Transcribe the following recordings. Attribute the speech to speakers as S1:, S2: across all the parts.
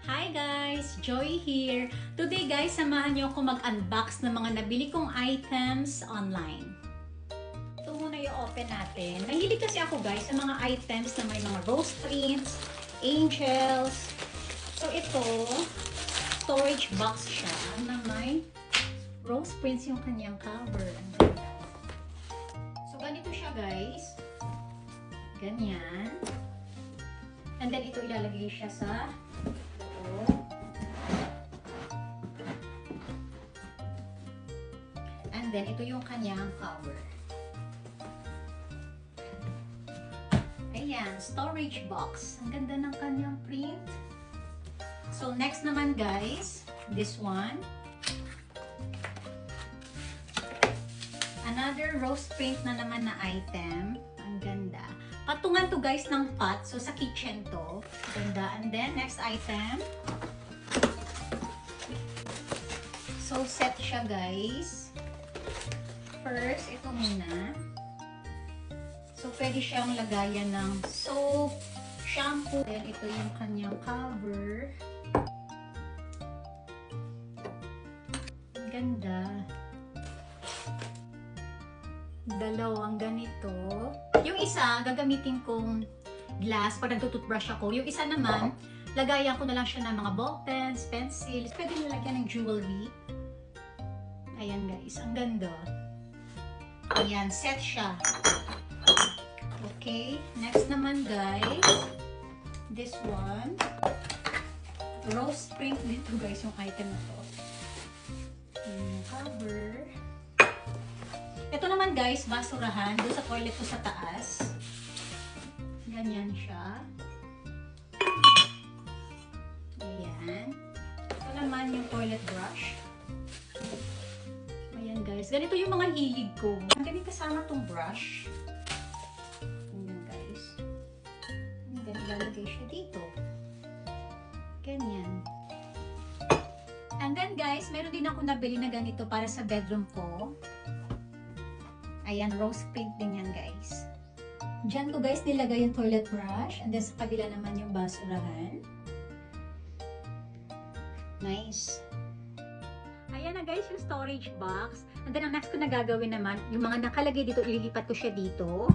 S1: Hi guys! Joy here! Today guys, samahan niyo ako mag-unbox ng mga nabili kong items online. Ito muna yung open natin. Mahilig kasi ako guys sa mga items na may mga rose prints, angels. So ito, storage box siya na may rose prints yung kanyang cover. So ganito siya guys. Ganyan. And then ito ilalagay siya sa and then ito yung kanyang cover. Ayan, storage box. Ang ganda ng kanyang print. So next naman guys, this one. Another rose print na naman na item. Ang ganda. Patungan to guys ng pot. So sa kitchen to. Ganda. And then next item. So set siya guys. First, ito muna. So pwede siyang lagayan ng soap, shampoo. Then ito yung kanyang cover. Ang ganda. Dalawang ganito. Yung isa, gagamitin kong glass pag nagtutoothbrush ako. Yung isa naman, lagayan ko na lang siya ng mga ball pens, pencils. Pwede nilagyan ng jewelry. Ayan guys, ang ganda. Ayan, set siya. Okay, next naman guys, this one. Rose print dito guys yung item na to. Cover. Ito naman guys, basurahan. Doon sa toilet ko sa taas. Ganyan siya. Ayan. Ito naman yung toilet brush. Ayan guys. Ganito yung mga hilig ko. Ganito kasama tong brush. Ayan guys. And then ilalagay siya dito. Ganyan. And then guys, meron din ako nabili na ganito para sa bedroom ko. Ayan, rose pink din yan guys. Diyan ko guys nilagay yung toilet brush. And then sa kabila naman yung basurahan. Nice. Ayan na guys yung storage box. And then ang next ko na gagawin naman, yung mga nakalagay dito, ililipat ko siya dito.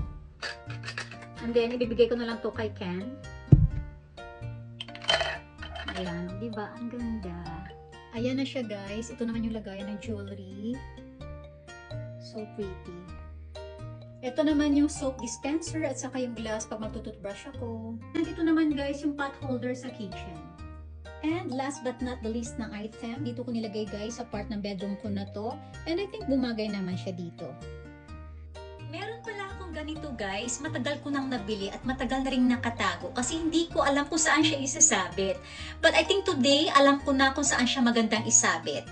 S1: And then ibibigay ko na lang to kay Ken. Ayan, diba? Ang ganda. Ayan na siya guys. Ito naman yung lagayan ng jewelry. So pretty. Ito naman yung soap dispenser at saka yung glass pag magtututbrush ako. And ito naman guys yung pot holder sa kitchen. And last but not the least ng item, dito ko nilagay guys sa part ng bedroom ko na to. And I think bumagay naman siya dito. Meron pala akong ganito guys, matagal ko nang nabili at matagal na rin nakatago kasi hindi ko alam kung saan siya isasabit. But I think today, alam ko na kung saan siya magandang isabit.